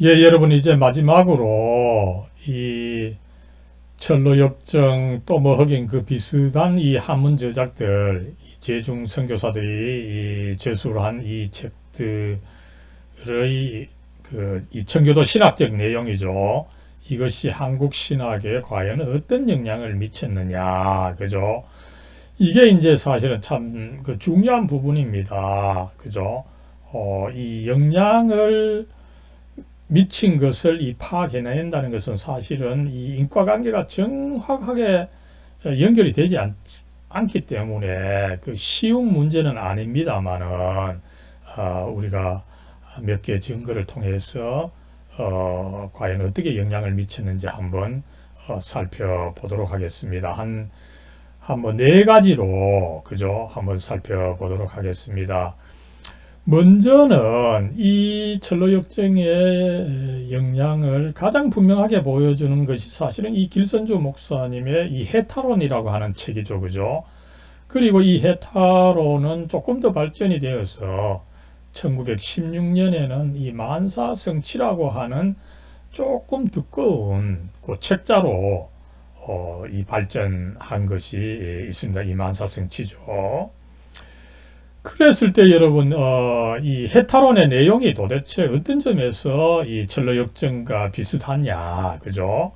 예, 여러분 이제 마지막으로 이 철로역정 또 뭐 하긴 그 비슷한 이 한문 저작들 이 제중 선교사들이 이 저술한 이 책들의 그 이 청교도 신학적 내용이죠. 이것이 한국 신학에 과연 어떤 영향을 미쳤느냐, 그죠? 이게 이제 사실은 참 그 중요한 부분입니다, 그죠? 이 영향을 미친 것을 이 파악해낸다는 것은 사실은 이 인과관계가 정확하게 연결이 되지 않기 때문에 그 쉬운 문제는 아닙니다만은 우리가 몇 개 증거를 통해서 과연 어떻게 영향을 미쳤는지 한번 살펴보도록 하겠습니다. 한번 네 가지로 그죠? 한번 살펴보도록 하겠습니다. 먼저는 이 철로역정의 영향을 가장 분명하게 보여주는 것이 사실은 이 길선주 목사님의 이 해타론이라고 하는 책이죠. 그죠? 그리고 이 해타론은 조금 더 발전이 되어서 1916년에는 이 만사성치라고 하는 조금 두꺼운 그 책자로 이 발전한 것이 있습니다. 이 만사성치죠. 그랬을 때 여러분 이 해탈론의 내용이 도대체 어떤 점에서 이 철로역정과 비슷하냐, 그죠?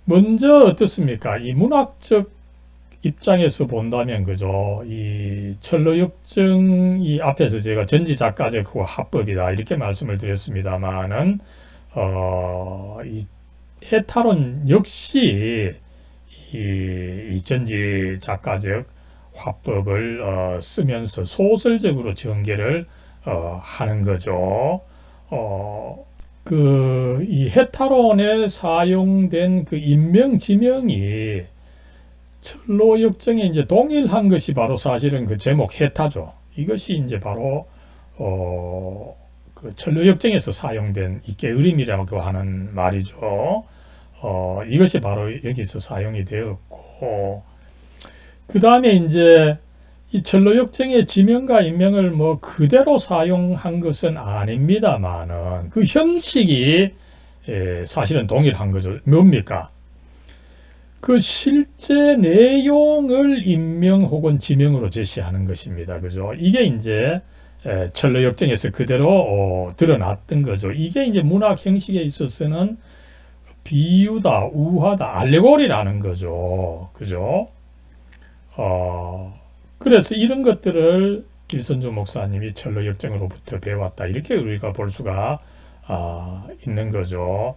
먼저 어떻습니까? 이 문학적 입장에서 본다면 그죠? 이 철로역정 이 앞에서 제가 전지작가적 그 합법이다 이렇게 말씀을 드렸습니다만은 이 해탈론 역시 이 전지작가적 화법을 쓰면서 소설적으로 전개를 하는 거죠. 이 해탈론에 사용된 그 인명 지명이 철로역정에 이제 동일한 것이 바로 사실은 그 제목 해타죠. 이것이 이제 바로 그 철로역정에서 사용된 이 게으름이라고 하는 말이죠. 이것이 바로 여기서 사용이 되었고 그 다음에 이제 이 철로역정의 지명과 인명을 뭐 그대로 사용한 것은 아닙니다만은 그 형식이 사실은 동일한 거죠. 뭡니까? 그 실제 내용을 인명 혹은 지명으로 제시하는 것입니다. 그죠? 이게 이제 철로역정에서 그대로 드러났던 거죠. 이게 이제 문학 형식에 있어서는 비유다, 우화다, 알레고리라는 거죠. 그죠? 그래서 이런 것들을 길선주 목사님이 철로역정으로부터 배웠다. 이렇게 우리가 볼 수가 있는 거죠.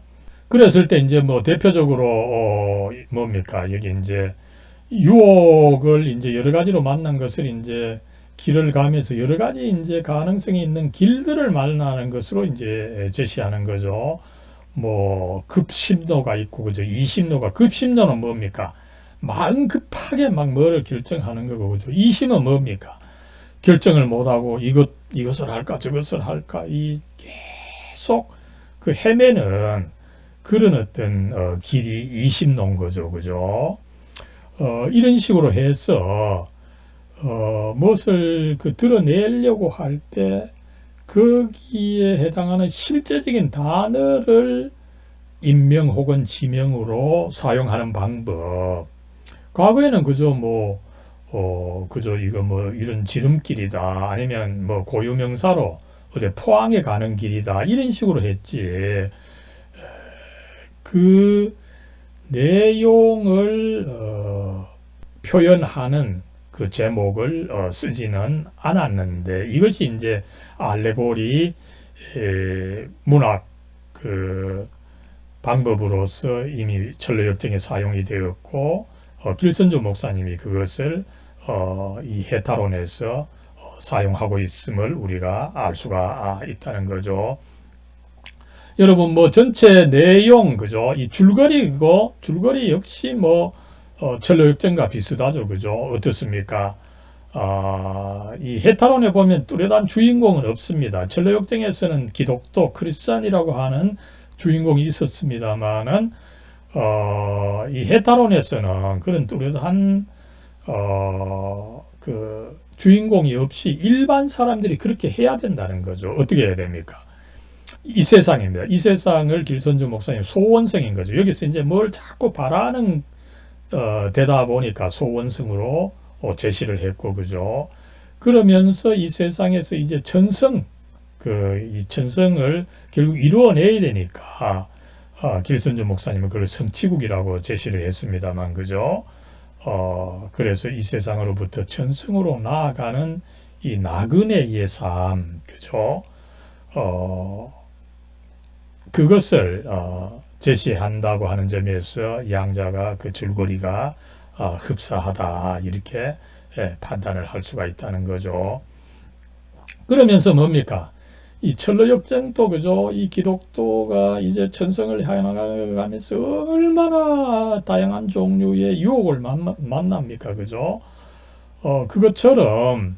그랬을 때 이제 뭐 대표적으로 뭡니까? 여기 이제 유혹을 이제 여러 가지로 만난 것을 이제 길을 가면서 여러 가지 이제 가능성이 있는 길들을 만나는 것으로 이제 제시하는 거죠. 뭐 급심노가 있고 그죠? 이심노가 급심노는 뭡니까? 마음 급하게 막 뭐를 결정하는 거고 그죠? 이심은 뭡니까? 결정을 못하고 이것을 할까 저것을 할까 이 계속 그 헤매는 그런 어떤 길이 이심노인 거죠. 그죠? 이런 식으로 해서 무엇을 그 드러내려고 할 때 거기에 해당하는 실제적인 단어를 인명 혹은 지명으로 사용하는 방법. 과거에는 그저 뭐, 그저 이거 뭐 이런 지름길이다. 아니면 뭐 고유명사로 어디 포항에 가는 길이다. 이런 식으로 했지. 그 내용을 표현하는 그 제목을 쓰지는 않았는데 이것이 이제 알레고리 문학 그 방법으로서 이미 철로역정에 사용이 되었고 길선주 목사님이 그것을 이 해탈론에서 사용하고 있음을 우리가 알 수가 있다는 거죠. 여러분 뭐 전체 내용 그죠? 이 줄거리고 줄거리 역시 뭐 철로역정과 비슷하죠. 그죠? 어떻습니까? 이 해탈론에 보면 뚜렷한 주인공은 없습니다. 철로역정에서는 기독교 크리스찬이라고 하는 주인공이 있었습니다만은 이 해탈론에서는 그런 뚜렷한 그 주인공이 없이 일반 사람들이 그렇게 해야 된다는 거죠. 어떻게 해야 됩니까? 이 세상입니다. 이 세상을 길선주 목사님 소원성인 거죠. 여기서 이제 뭘 자꾸 바라는 되다 보니까 소원성으로 제시를 했고, 그죠? 그러면서 이 세상에서 이제 천성, 이 천성을 결국 이루어내야 되니까, 길선주 목사님은 그걸 성취국이라고 제시를 했습니다만, 그죠? 그래서 이 세상으로부터 천성으로 나아가는 이 나그네의 삶, 그죠? 그것을 제시한다고 하는 점에서 양자가 그 줄거리가 흡사하다 이렇게 판단을 할 수가 있다는 거죠. 그러면서 뭡니까? 이 철로역정도 그죠? 이 기독도가 이제 천성을 향해가면서 얼마나 다양한 종류의 유혹을 만납니까? 그죠? 그것처럼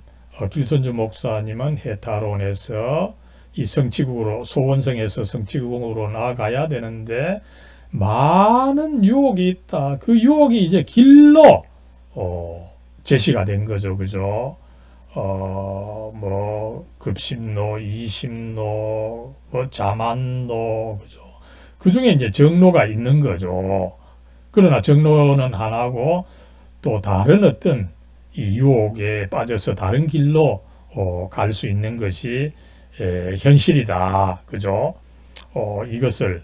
길선주 목사님은 해타론에서 이 성취국으로 소원성에서 성취국으로 나아가야 되는데 많은 유혹이 있다. 그 유혹이 이제 길로 제시가 된 거죠, 그죠? 뭐 급심로, 이심로, 뭐 자만로, 그죠? 그 중에 이제 정로가 있는 거죠. 그러나 정로는 하나고 또 다른 어떤 이 유혹에 빠져서 다른 길로 갈 수 있는 것이 현실이다. 그죠? 이것을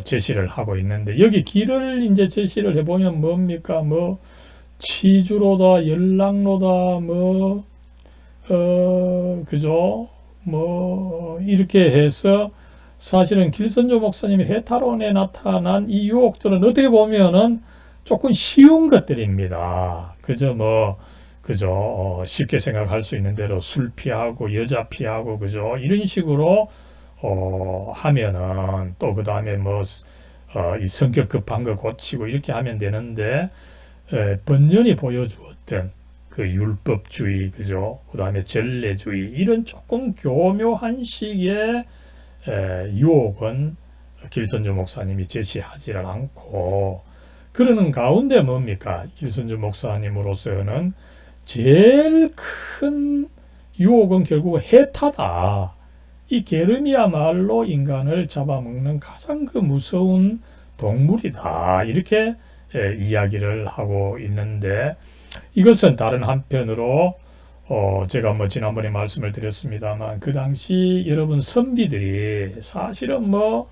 제시를 하고 있는데 여기 길을 이제 제시를 해보면 뭡니까? 뭐 치주로다, 연락로다, 뭐 그죠? 뭐 이렇게 해서 사실은 길선조 목사님의 해타론에 나타난 이 유혹들은 어떻게 보면은 조금 쉬운 것들입니다. 그저 뭐 그죠? 쉽게 생각할 수 있는 대로 술 피하고 여자 피하고 그죠? 이런 식으로 하면은 또 그 다음에 뭐 이 성격 급한 거 고치고 이렇게 하면 되는데 번연이 보여주었던 그 율법주의 그죠? 그 다음에 전례주의 이런 조금 교묘한 식의 유혹은 길선주 목사님이 제시하지를 않고 그러는 가운데 뭡니까? 길선주 목사님으로서는 제일 큰 유혹은 결국 해타다. 이 게으름이야말로 인간을 잡아먹는 가장 그 무서운 동물이다. 이렇게 이야기를 하고 있는데 이것은 다른 한편으로 제가 뭐 지난번에 말씀을 드렸습니다만 그 당시 여러분 선비들이 사실은 뭐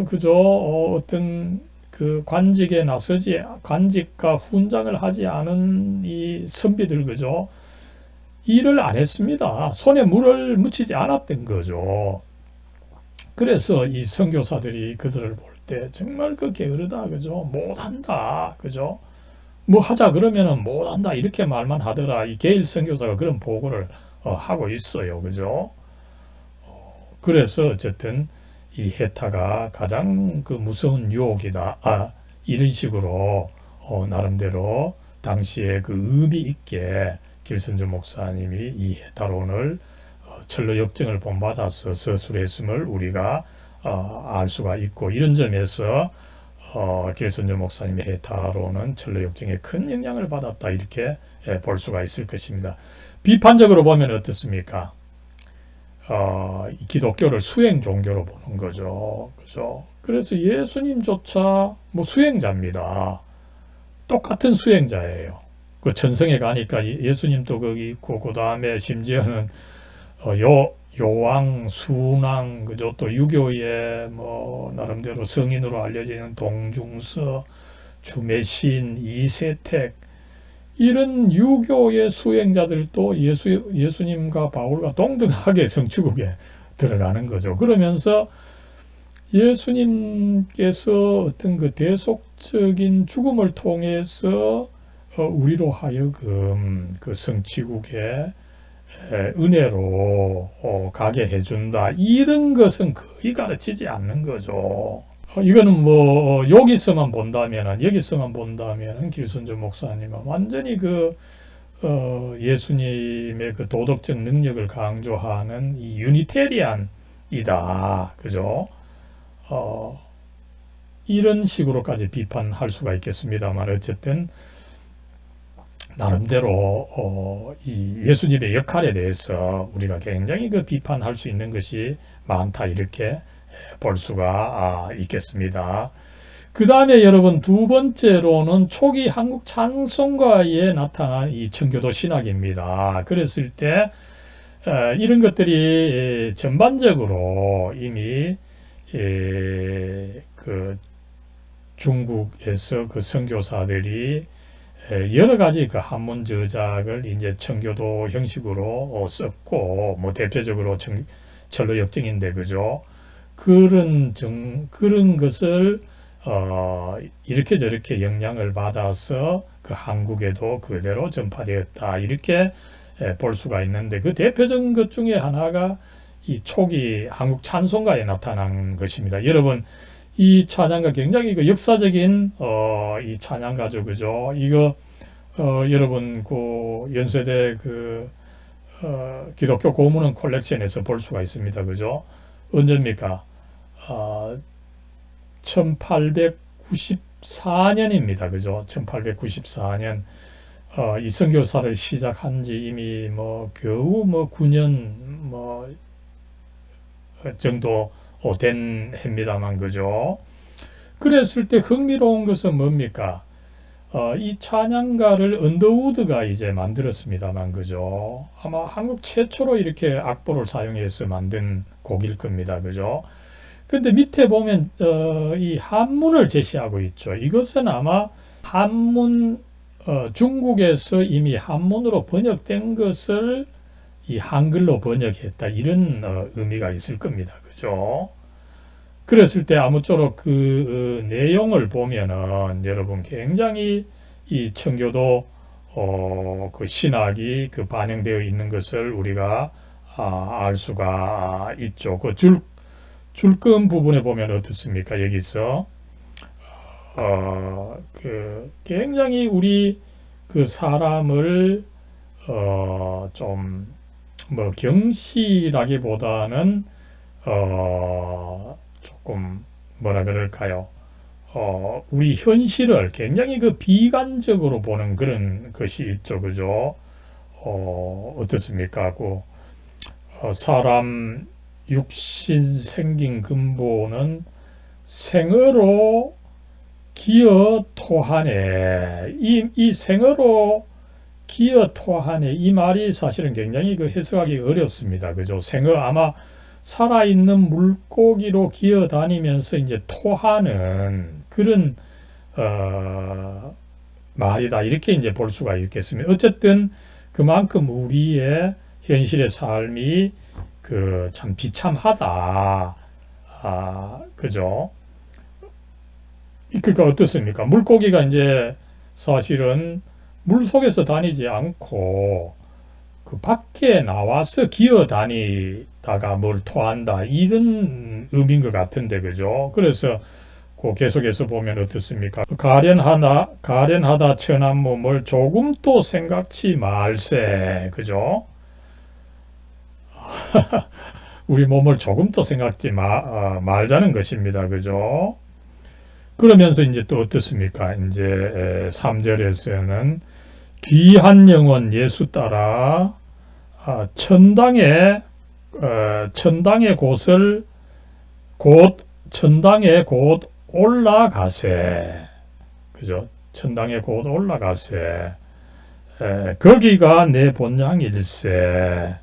그저 어떤 그 관직에 나서지 관직과 훈장을 하지 않은 이 선비들 그죠? 일을 안 했습니다. 손에 물을 묻히지 않았던 거죠. 그래서 이 선교사들이 그들을 볼 때 정말 그 게으르다 그죠? 못한다 그죠? 뭐 하자 그러면은 못한다 이렇게 말만 하더라. 이 게일 선교사가 그런 보고를 하고 있어요. 그죠? 그래서 어쨌든 이 해타가 가장 그 무서운 유혹이다. 이런 식으로 나름대로 당시에 그 의미 있게 길선주 목사님이 이 해타론을 철로 역정을 본받아서 서술했음을 우리가 알 수가 있고 이런 점에서 길선주 목사님의 해타론은 철로 역정에 큰 영향을 받았다 이렇게 볼 수가 있을 것입니다. 비판적으로 보면 어떻습니까? 기독교를 수행 종교로 보는 거죠. 그죠? 그래서 예수님조차 뭐 수행자입니다. 똑같은 수행자예요. 그 천성에 가니까 예수님도 거기 있고, 그 다음에 심지어는 요왕, 순왕, 그죠? 또 유교의 뭐 나름대로 성인으로 알려지는 동중서, 주매신, 이세택 이런 유교의 수행자들도 예수님과 바울과 동등하게 성취국에 들어가는 거죠. 그러면서 예수님께서 어떤 그 대속적인 죽음을 통해서 우리로 하여금 그 성취국에 은혜로 가게 해준다. 이런 것은 거의 가르치지 않는 거죠. 이거는 뭐 여기서만 본다면은 길선주 목사님은 완전히 그 예수님의 그 도덕적 능력을 강조하는 이 유니테리안이다. 그죠? 이런 식으로까지 비판할 수가 있겠습니다만 어쨌든 나름대로 이 예수님의 역할에 대해서 우리가 굉장히 그 비판할 수 있는 것이 많다 이렇게 볼 수가 있겠습니다. 그 다음에 여러분 두 번째로는 초기 한국 찬송가에 나타난 이 청교도 신학입니다. 그랬을 때 이런 것들이 전반적으로 이미 그 중국에서 그 선교사들이 여러 가지 그 한문 저작을 이제 청교도 형식으로 썼고, 뭐 대표적으로 철로 역정인데, 그죠? 그런 것을 이렇게 저렇게 영향을 받아서 그 한국에도 그대로 전파되었다 이렇게 볼 수가 있는데, 그 대표적인 것 중에 하나가 이 초기 한국 찬송가에 나타난 것입니다. 여러분 이 찬양가 굉장히 그 역사적인 이 찬양가죠, 그죠? 이거 여러분 그 연세대 그 기독교 고문원 콜렉션에서 볼 수가 있습니다, 그죠? 언제입니까? 1894년입니다, 그죠? 1894년 이 선교사를 시작한 지 이미 뭐 겨우 뭐 9년 뭐 정도 된 해입니다만, 그죠? 그랬을 때 흥미로운 것은 뭡니까? 이 찬양가를 언더우드가 이제 만들었습니다만, 그죠? 아마 한국 최초로 이렇게 악보를 사용해서 만든 곡일 겁니다, 그죠? 근데 밑에 보면 이 한문을 제시하고 있죠. 이것은 아마 한문 중국에서 이미 한문으로 번역된 것을 이 한글로 번역했다 이런 의미가 있을 겁니다, 그죠? 그랬을 때 아무쪼록 그 내용을 보면은 여러분 굉장히 이 청교도 그 신학이 그 반영되어 있는 것을 우리가 알 수가 있죠. 그 줄금 부분에 보면 어떻습니까? 여기서 그 굉장히 우리 그 사람을 좀 뭐 경시라기보다는 조금 뭐라 그럴까요? 우리 현실을 굉장히 그 비관적으로 보는 그런 것이 있죠, 그죠? 어떻습니까? 사람 육신 생긴 근본은 생어로 기어 토하네. 이 생어로 기어 토하네. 이 말이 사실은 굉장히 그 해석하기 어렵습니다. 그죠? 생어 아마 살아있는 물고기로 기어 다니면서 이제 토하는 그런, 말이다. 이렇게 이제 볼 수가 있겠습니다. 어쨌든 그만큼 우리의 현실의 삶이 그 참 비참하다. 그죠? 그러니까 어떻습니까? 물고기가 이제 사실은 물 속에서 다니지 않고 그 밖에 나와서 기어 다니다가 뭘 토한다 이런 의미인 것 같은데, 그죠? 그래서 그 계속해서 보면 어떻습니까? 가련하다 천한 몸을 조금도 생각지 말세, 그죠? 우리 몸을 조금도 생각지 말자는 것입니다, 그죠? 그러면서 이제 또 어떻습니까? 이제 3절에서는 귀한 영혼 예수 따라 천당의 곳을 천당에 곧 올라가세. 그죠? 천당에 곧 올라가세. 거기가 내 본향일세.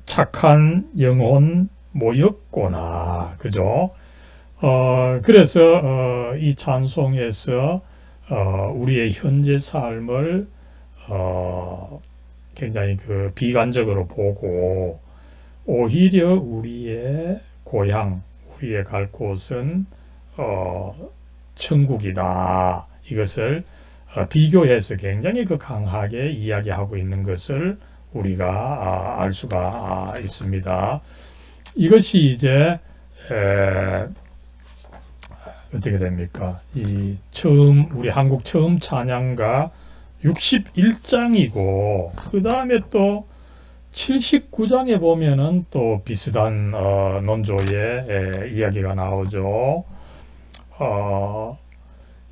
착한 영혼 모였구나. 그죠? 그래서 이 찬송에서 우리의 현재 삶을 굉장히 그 비관적으로 보고 오히려 우리의 고향, 우리의 갈 곳은 천국이다. 이것을 비교해서 굉장히 그 강하게 이야기하고 있는 것을 우리가 알 수가 있습니다. 이것이 이제 어떻게 됩니까? 우리 한국 처음 찬양가 61장이고, 그 다음에 또 79장에 보면은 또 비슷한 논조의 이야기가 나오죠.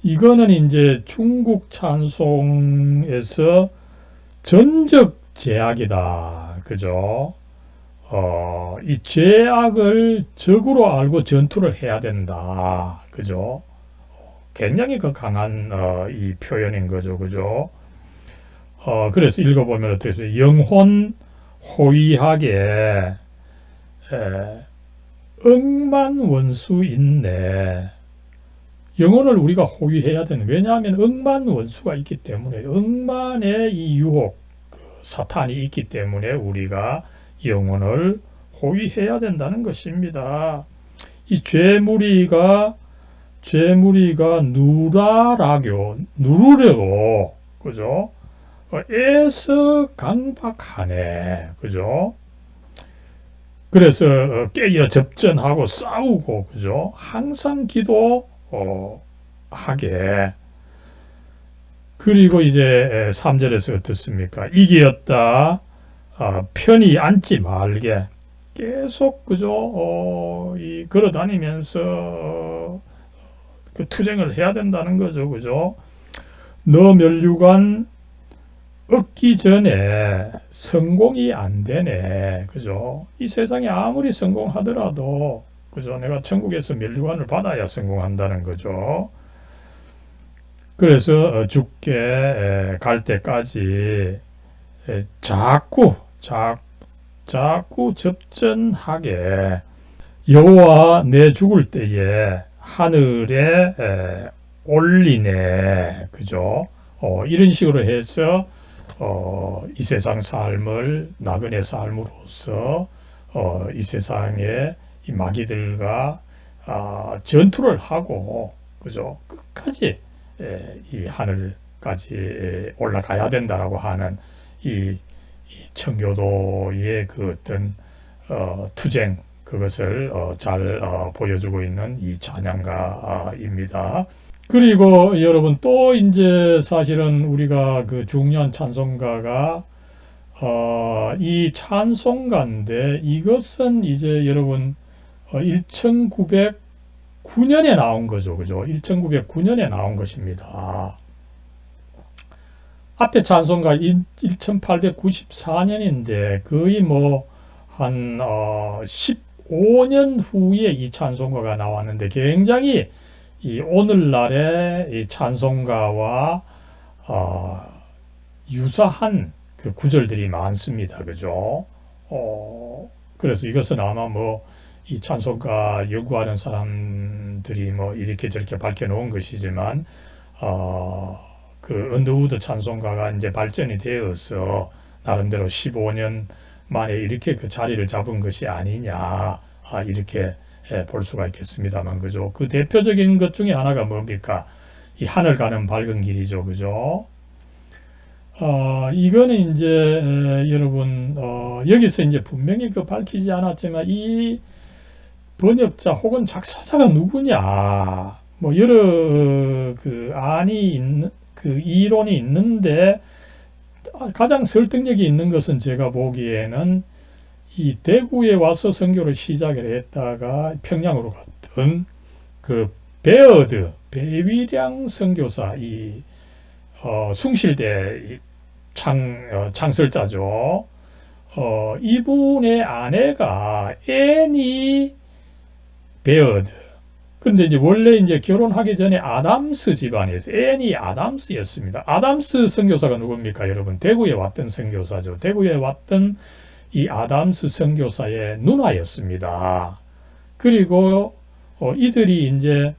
이거는 이제 중국 찬송에서 전적 제약이다. 그죠? 이 죄악을 적으로 알고 전투를 해야 된다. 그죠? 굉장히 그 강한 이 표현인 거죠. 그죠? 그래서 읽어보면 어떻게 돼요? 영혼 호위하게 억만 원수 있네. 영혼을 우리가 호위해야 되는, 왜냐하면 억만 원수가 있기 때문에, 억만의 이 유혹, 사탄이 있기 때문에 우리가 영혼을 호위해야 된다는 것입니다. 이 죄무리가 누르려고, 그죠? 애써 강박하네, 그죠? 그래서 깨어 접전하고 싸우고, 그죠? 항상 하게. 그리고 이제 3절에서 어떻습니까? 이기었다. 편히 앉지 말게. 계속, 그죠? 걸어다니면서 그 투쟁을 해야 된다는 거죠. 그죠? 너 면류관 얻기 전에 성공이 안 되네. 그죠? 이 세상에 아무리 성공하더라도, 그죠? 내가 천국에서 면류관을 받아야 성공한다는 거죠. 그래서 죽게 갈 때까지 자꾸 접전하게. 여호와 내 죽을 때에 하늘에 올리네. 그죠? 이런 식으로 해서 이 세상 삶을 나그네 삶으로서 이 세상의 이 마귀들과 전투를 하고, 그죠? 끝까지 이 하늘까지 올라가야 된다라고 하는 이 청교도의 그 어떤 투쟁, 그것을 잘 보여주고 있는 이 찬양가입니다. 그리고 여러분 또 이제 사실은 우리가 그 중요한 찬송가가 이 찬송가인데, 이것은 이제 여러분 1909년에 나온 거죠. 그죠? 1909년에 나온 것입니다. 앞에 찬송가 1894년인데 거의 뭐 한 15년 후에 이 찬송가가 나왔는데, 굉장히 이 오늘날의 이 찬송가와 유사한 그 구절들이 많습니다. 그죠? 그래서 이것은 아마 뭐 이 찬송가 연구하는 사람들이 뭐 이렇게 저렇게 밝혀놓은 것이지만, 그 언더우드 찬송가가 이제 발전이 되어서 나름대로 15년 만에 이렇게 그 자리를 잡은 것이 아니냐, 이렇게 볼 수가 있겠습니다만, 그죠? 그 대표적인 것 중에 하나가 뭡니까? 이 하늘 가는 밝은 길이죠. 그죠? 이거는 이제 여러분 여기서 이제 분명히 그 밝히지 않았지만, 이 번역자 혹은 작사자가 누구냐, 뭐 여러 그 이론이 있는데, 가장 설득력이 있는 것은 제가 보기에는 이 대구에 와서 선교를 시작을 했다가 평양으로 갔던 그 배위량 선교사, 이 숭실대 창설자죠. 이분의 아내가 애니 베어드. 근데 이제 원래 이제 결혼하기 전에 아담스 집안이었어요. 애니 아담스였습니다. 아담스 선교사가 누굽니까, 여러분? 대구에 왔던 선교사죠. 대구에 왔던 이 아담스 선교사의 누나였습니다. 그리고 이들이 이제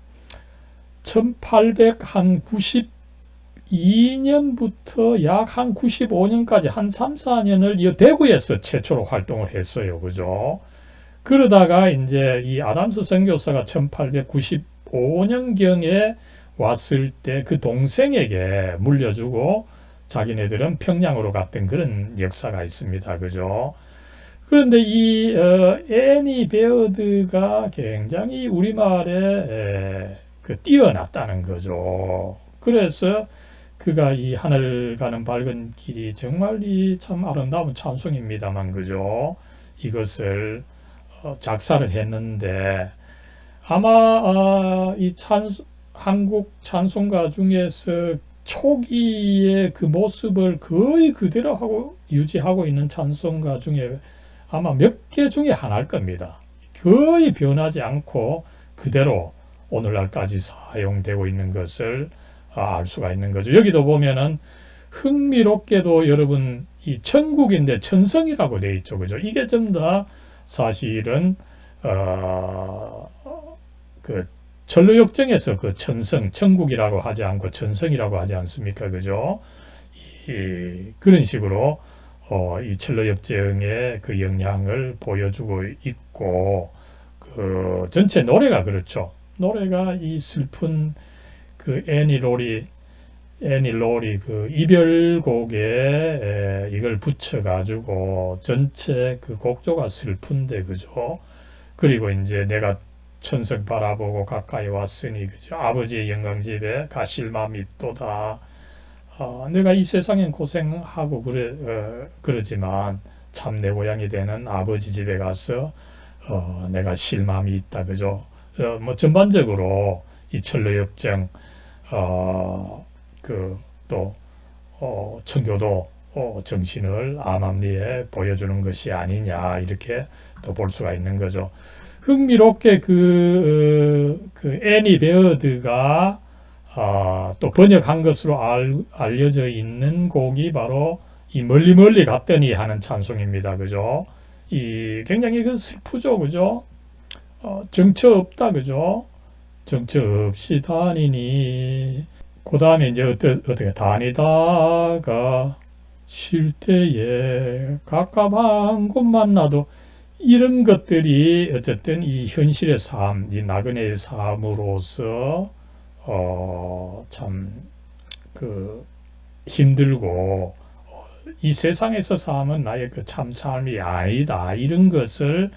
1892년부터 약 한 95년까지 한 3, 4년을 이 대구에서 최초로 활동을 했어요. 그죠? 그러다가 이제 이 아담스 선교사가 1895년경에 왔을 때 그 동생에게 물려주고 자기네들은 평양으로 갔던 그런 역사가 있습니다. 그죠? 그런데 이 애니 베어드가 굉장히 우리말에 뛰어났다는 거죠. 그래서 그가 이 하늘 가는 밝은 길이 정말 이 참 아름다운 찬송입니다만, 그죠? 이것을 작사를 했는데, 아마 이 한국 찬송가 중에서 초기의 그 모습을 거의 그대로 유지하고 있는 찬송가 중에 아마 몇 개 중에 하나일 겁니다. 거의 변하지 않고 그대로 오늘날까지 사용되고 있는 것을 알 수가 있는 거죠. 여기도 보면은 흥미롭게도 여러분 이 천국인데 천성이라고 되어 있죠. 그죠? 이게 전부 다 사실은 그 천로역정에서 그 천성, 천국이라고 하지 않고 천성이라고 하지 않습니까? 그죠? 그런 식으로 이 천로역정의 그 영향을 보여주고 있고, 그 전체 노래가 그렇죠. 노래가 이 슬픈 그 애니 로리 그 이별곡에 이걸 붙여가지고 전체 그 곡조가 슬픈데, 그죠? 그리고 이제 내가 천성 바라보고 가까이 왔으니, 그죠? 아버지의 영광집에 가실 마음이 있도다. 내가 이 세상엔 고생하고 그러지만 참 내 고향이 되는 아버지 집에 가서 내가 쉴 마음이 있다. 그죠? 뭐 전반적으로 이 천로역정 또 청교도 정신을 암암리에 보여주는 것이 아니냐, 이렇게 또 볼 수가 있는 거죠. 흥미롭게 그 애니 베어드가 또 번역한 것으로 알려져 있는 곡이 바로 이 멀리 멀리 갔더니 하는 찬송입니다. 그죠? 이 굉장히 그 슬프죠. 그죠? 정처 없다. 그죠? 정처 없이 다니니. 그 다음에 이제 어떻게 다니다가 쉴 때에 가깝한 곳만 나도, 이런 것들이 어쨌든 이 현실의 삶, 이 나그네의 삶으로서 참 그 힘들고 이 세상에서 삶은 나의 그 참 삶이 아니다, 이런 것을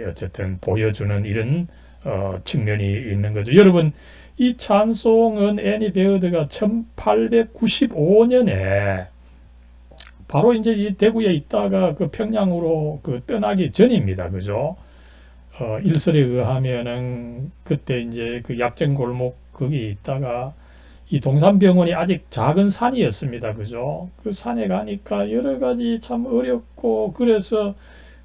어쨌든 보여주는 이런 측면이 있는 거죠. 여러분, 이 찬송은 애니 베어드가 1895년에 바로 이제 이 대구에 있다가 그 평양으로 그 떠나기 전입니다. 그죠? 일설에 의하면은 그때 이제 그 약정 골목 거기 있다가 이 동산병원이 아직 작은 산이었습니다. 그죠? 그 산에 가니까 여러 가지 참 어렵고, 그래서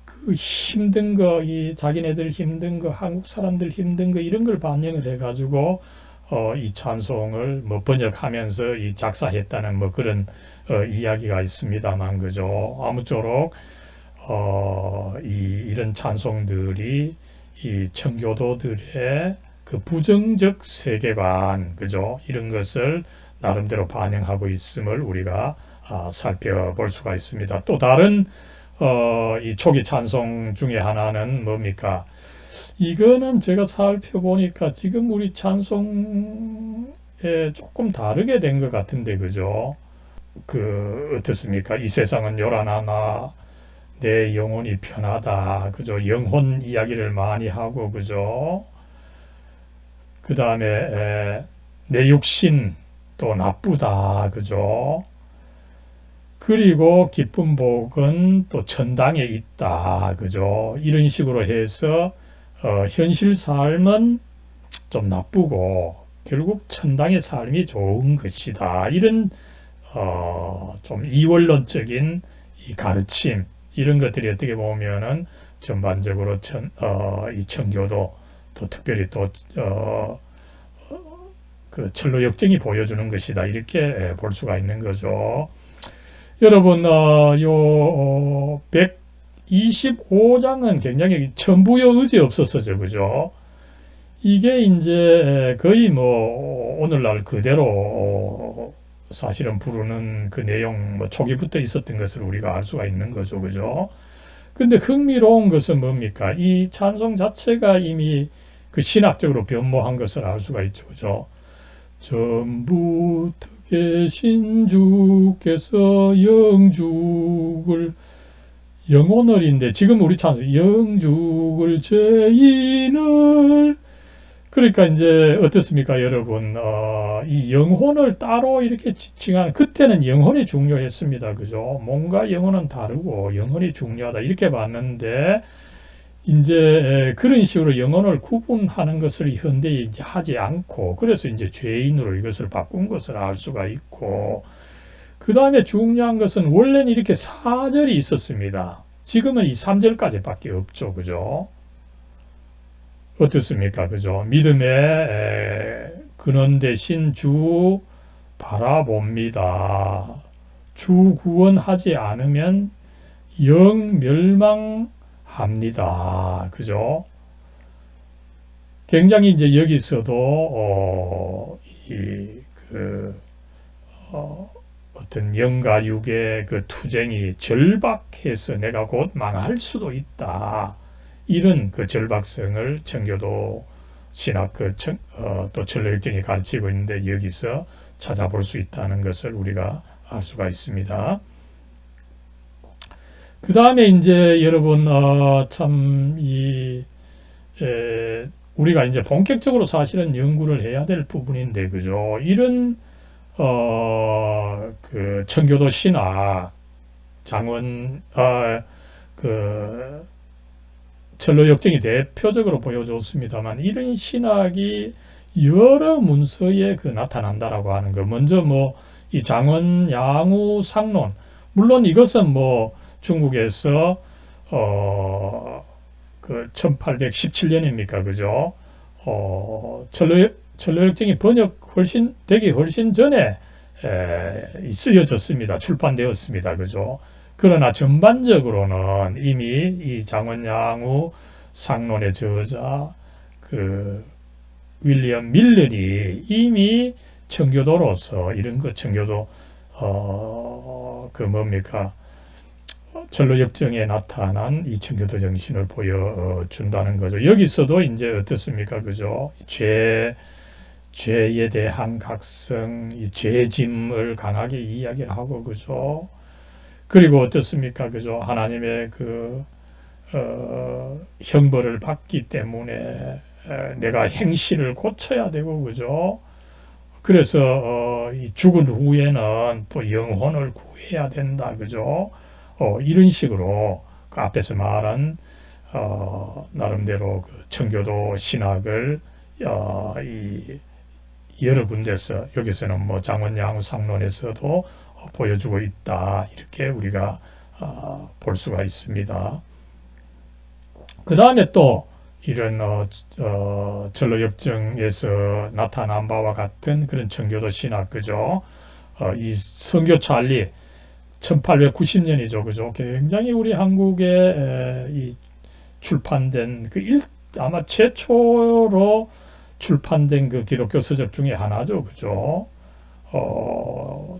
그 힘든 거, 이 자기네들 힘든 거, 한국 사람들 힘든 거, 이런 걸 반영을 해가지고 이 찬송을 뭐 번역하면서 이 작사했다는 뭐 그런 이야기가 있습니다만, 그죠? 아무쪼록 이런 찬송들이 이 청교도들의 그 부정적 세계관, 그죠? 이런 것을 나름대로 반영하고 있음을 우리가 살펴볼 수가 있습니다. 또 다른 이 초기 찬송 중에 하나는 뭡니까? 이거는 제가 살펴보니까 지금 우리 찬송에 조금 다르게 된 것 같은데, 그죠? 어떻습니까? 이 세상은 요란하나 내 영혼이 편하다. 그죠? 영혼 이야기를 많이 하고, 그죠? 그 다음에 내 육신 또 나쁘다. 그죠? 그리고 기쁜 복은 또 천당에 있다. 그죠? 이런 식으로 해서 현실 삶은 좀 나쁘고 결국 천당의 삶이 좋은 것이다. 이런 좀 이원론적인 이 가르침, 이런 것들이 어떻게 보면은 전반적으로 이 청교도, 또 특별히 또 그 철로 역정이 보여주는 것이다, 이렇게 볼 수가 있는 거죠. 여러분, 요 125장은 굉장히 천부여 의지 없었어죠. 그죠? 이게 이제 거의 뭐 오늘날 그대로 사실은 부르는 그 내용, 뭐 초기부터 있었던 것을 우리가 알 수가 있는 거죠. 그죠? 근데 흥미로운 것은 뭡니까? 이 찬송 자체가 이미 그 신학적으로 변모한 것을 알 수가 있죠. 그죠? 전부터 계신 주께서 영혼을인데, 지금 우리 찬송 영죽을 죄인을, 그러니까 이제 어떻습니까, 여러분? 이 영혼을 따로 이렇게 지칭하는, 그때는 영혼이 중요했습니다. 그죠? 뭔가 영혼은 다르고 영혼이 중요하다, 이렇게 봤는데, 이제 그런 식으로 영혼을 구분하는 것을 현대에 이제 하지 않고, 그래서 이제 죄인으로 이것을 바꾼 것을 알 수가 있고, 그 다음에 중요한 것은 원래는 이렇게 사절이 있었습니다. 지금은 이 3절까지밖에 없죠. 그죠? 어떻습니까? 그죠? 믿음의 근원 대신 주 바라봅니다. 주 구원하지 않으면 영 멸망합니다. 그죠? 굉장히 이제 여기서도 어떤 영과 육의 그 투쟁이 절박해서 내가 곧 망할 수도 있다. 이런 그 절박성을 청교도 신학 또 전로역정이 가르치고 있는데 여기서 찾아볼 수 있다는 것을 우리가 알 수가 있습니다. 그 다음에 이제 여러분 우리가 이제 본격적으로 사실은 연구를 해야 될 부분인데 그죠? 이런 그 청교도 신학 전로역정이 대표적으로 보여줬습니다만 이런 신학이 여러 문서에 나타난다라고 하는 거. 먼저 이 장원 양우 상론, 물론 이것은 중국에서 1817년입니까 그죠? 전로역정이 되기 훨씬 전에 쓰여졌습니다. 출판되었습니다. 그죠? 그러나 전반적으로는 이미 이 장원양우 상론의 저자 윌리엄 밀ler이 이미 청교도로서 이런 청교도 전로역정에 나타난 이 청교도 정신을 보여준다는 거죠. 여기서도 이제 어떻습니까? 그죠? 죄에 대한 각성, 이 죄짐을 강하게 이야기를 하고, 그죠? 그리고 어떻습니까? 그죠? 하나님의 형벌을 받기 때문에 내가 행실을 고쳐야 되고, 그죠? 그래서 이 죽은 후에는 또 영혼을 구해야 된다, 그죠? 이런 식으로 그 앞에서 말한 나름대로 청교도 신학을 여러 군데서 여기서는 장원양우 상론에서도 보여주고 있다 이렇게 우리가 볼 수가 있습니다. 그 다음에 또 이런 전로역정에서 나타난 바와 같은 그런 청교도 신학 그죠? 이 선교 찰리 1890년이죠. 그죠? 굉장히 우리 한국에 이 출판된 아마 최초로 출판된 그 기독교 서적 중에 하나죠. 그죠?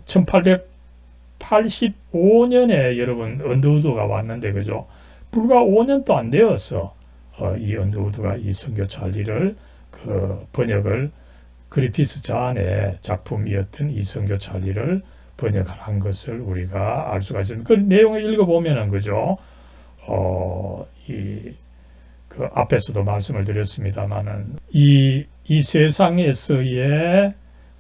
1885년에 여러분 언더우드가 왔는데 그죠? 불과 5년도 안 되어서 이 언더우드가 이 선교 찰리를 번역을 그리피스 잔의 작품이었던 이 선교 찰리를 번역한 것을 우리가 알 수가 있습니다. 그 내용을 읽어보면은 그죠? 그 앞에서도 말씀을 드렸습니다만은 이 세상에서의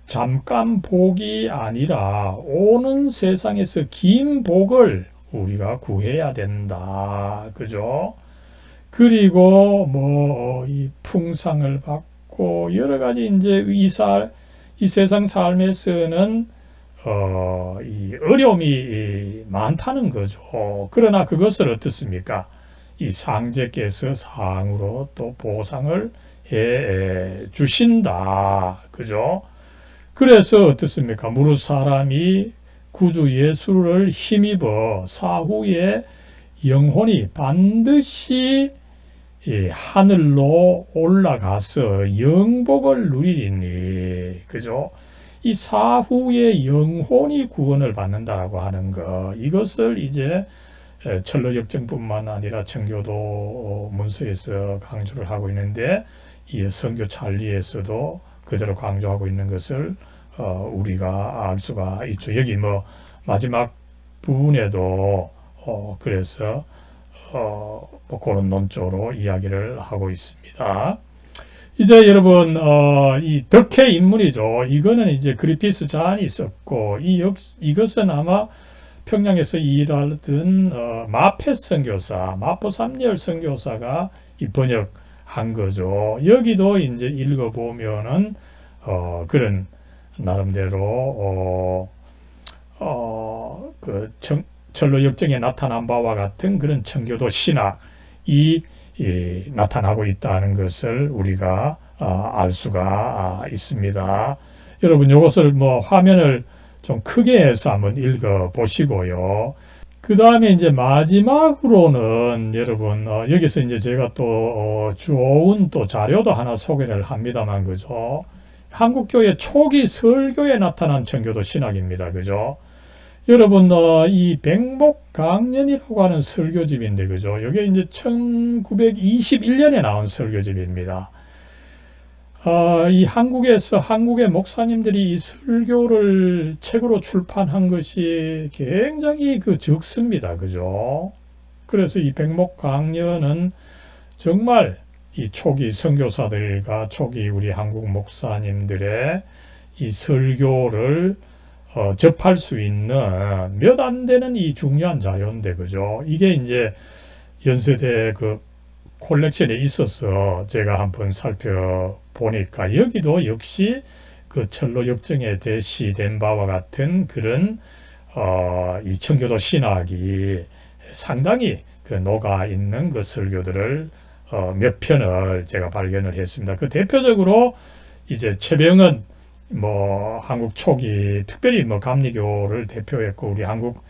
잠깐 복이 아니라 오는 세상에서 긴 복을 우리가 구해야 된다. 그죠? 그리고 이 풍상을 받고 여러 가지 이제 이 세상 삶에서는 이 어려움이 많다는 거죠. 그러나 그것을 어떻습니까? 이 상제께서 상으로 또 보상을 해 주신다. 그죠? 그래서 어떻습니까? 무릇 사람이 구주 예수를 힘입어 사후에 영혼이 반드시 하늘로 올라가서 영복을 누리리니. 그죠? 이 사후에 영혼이 구원을 받는다라고 하는 거, 이것을 이제 전로역정뿐만 아니라 청교도 문서에서 강조를 하고 있는데 이 선교 찰리에서도 그대로 강조하고 있는 것을 우리가 알 수가 있죠. 여기 마지막 부분에도 그래서 그런 논조로 이야기를 하고 있습니다. 이제 여러분 이 덕혜 인물이죠. 이거는 이제 그리피스 잔이 있었고 이것은 아마 평양에서 일하던 마페 선교사, 마포 삼열 선교사가 이 번역한 거죠. 여기도 이제 읽어보면은 그런 나름대로 철로 역정에 나타난 바와 같은 그런 청교도 신학이 나타나고 있다는 것을 우리가 알 수가 있습니다. 여러분 이것을 뭐 화면을 좀 크게 해서 한번 읽어 보시고요. 그 다음에 이제 마지막으로는 여러분 여기서 이제 제가 또 좋은 또 자료도 하나 소개를 합니다만 그죠. 한국교회 초기 설교에 나타난 청교도 신학입니다. 그죠. 여러분 이 백목강연이라고 하는 설교집인데 그죠. 이게 이제 1921년에 나온 설교집입니다. 이 한국에서 한국의 목사님들이 이 설교를 책으로 출판한 것이 굉장히 적습니다. 그죠? 그래서 이 백목강연은 정말 이 초기 선교사들과 초기 우리 한국 목사님들의 이 설교를 접할 수 있는 몇 안 되는 이 중요한 자료인데 그죠? 이게 이제 연세대 콜렉션에 있어서 제가 한번 살펴보니까 여기도 역시 철로 역정에 대시된 바와 같은 그런 이 청교도 신학이 상당히 녹아 있는 설교들을 몇 편을 제가 발견을 했습니다. 대표적으로 이제 최병은 한국 초기 특별히 감리교를 대표했고 우리 한국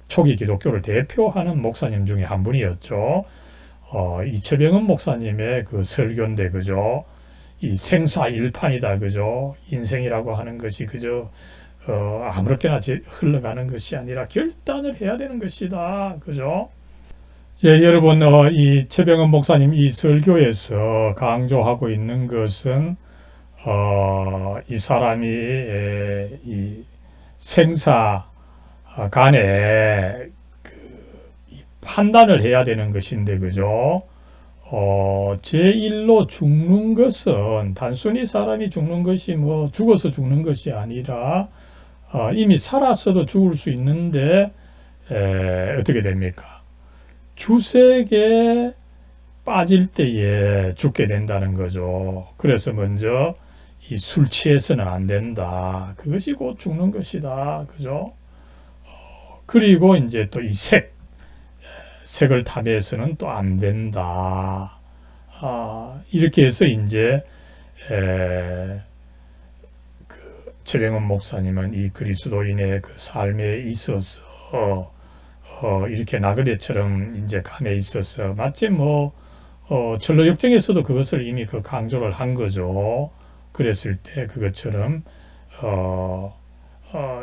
초기 기독교를 대표하는 목사님 중에 한 분이었죠. 이채병은 목사님의 설교인데 그죠. 이 생사일판이다 그죠. 인생이라고 하는 것이 그저 아무렇게나 흘러가는 것이 아니라 결단을 해야 되는 것이다 그죠. 예, 여러분 이 최병은 목사님 이 설교에서 강조하고 있는 것은 이 사람이 이 생사 간에 판단을 해야 되는 것인데 그죠. 제1로 죽는 것은 단순히 사람이 죽는 것이 죽어서 죽는 것이 아니라 이미 살았어도 죽을 수 있는데 어떻게 됩니까? 주색에 빠질 때에 죽게 된다는 거죠. 그래서 먼저 이 술 취해서는 안 된다. 그것이 곧 죽는 것이다. 그죠? 그리고 이제 또 이 색을 탐해서는 또 안 된다. 이렇게 해서 이제 최병원 목사님은 이 그리스도인의 삶에 있어서 이렇게 나그네처럼 이제 감에 있어서 마치 철로 역정에서도 그것을 이미 강조를 한 거죠. 그랬을 때 그것처럼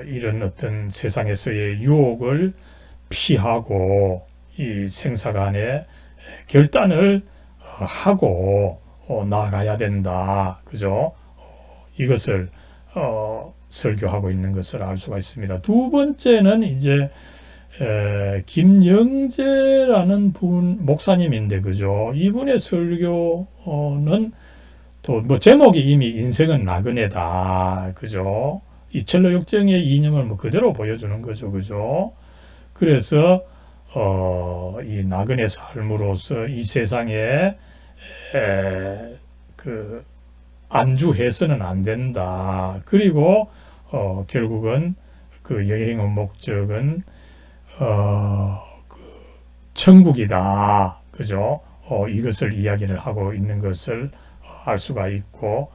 이런 어떤 세상에서의 유혹을 피하고 이 생사간에 결단을 하고 나아가야 된다. 그죠? 이것을 설교하고 있는 것을 알 수가 있습니다. 두 번째는 이제 김영재라는 분 목사님인데 그죠? 이분의 설교는 또 제목이 이미 인생은 나그네다. 그죠? 이 철로 역정의 이념을 그대로 보여주는 거죠. 그죠? 그래서 이 나그네 삶으로서 이 세상에 안주해서는 안 된다. 그리고 결국은 여행의 목적은 천국이다. 그죠? 이것을 이야기를 하고 있는 것을 알 수가 있고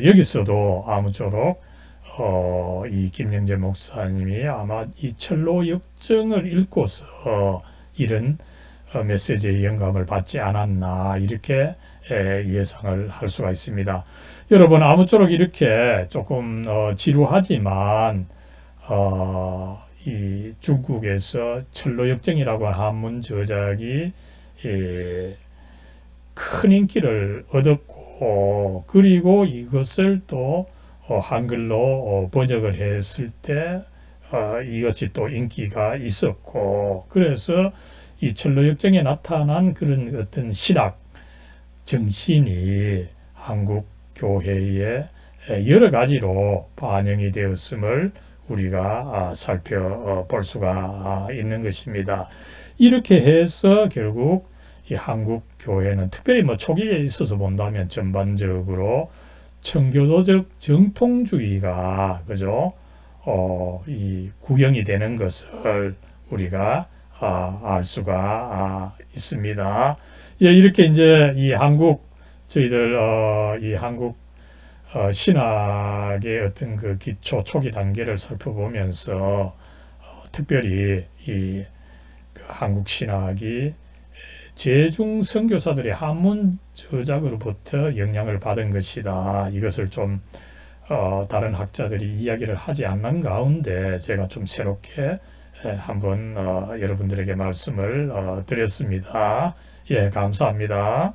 여기서도 아무쪼록 이 김영재 목사님이 아마 이 철로 역정을 읽고서 이런 메시지의 영감을 받지 않았나 이렇게 예상을 할 수가 있습니다. 여러분 아무쪼록 이렇게 조금 지루하지만 이 중국에서 철로 역정이라고 하는 한문 저작이 큰 인기를 얻었고 그리고 이것을 또 한글로 번역을 했을 때 이것이 또 인기가 있었고 그래서 이 철로 역정에 나타난 그런 어떤 신학 정신이 한국 교회에 여러 가지로 반영이 되었음을 우리가 살펴볼 수가 있는 것입니다. 이렇게 해서 결국 이 한국 교회는 특별히 초기에 있어서 본다면 전반적으로 청교도적 정통주의가 그죠? 이 구형이 되는 것을 우리가 알 수가 있습니다. 예, 이렇게 이제 이 한국 저희들 이 한국 신학의 어떤 그 기초 초기 단계를 살펴보면서 특별히 이그 한국 신학이 제중 선교사들의 한문 저작으로부터 영향을 받은 것이다. 이것을 좀 다른 학자들이 이야기를 하지 않는 가운데 제가 좀 새롭게 한번 여러분들에게 말씀을 드렸습니다. 예, 감사합니다.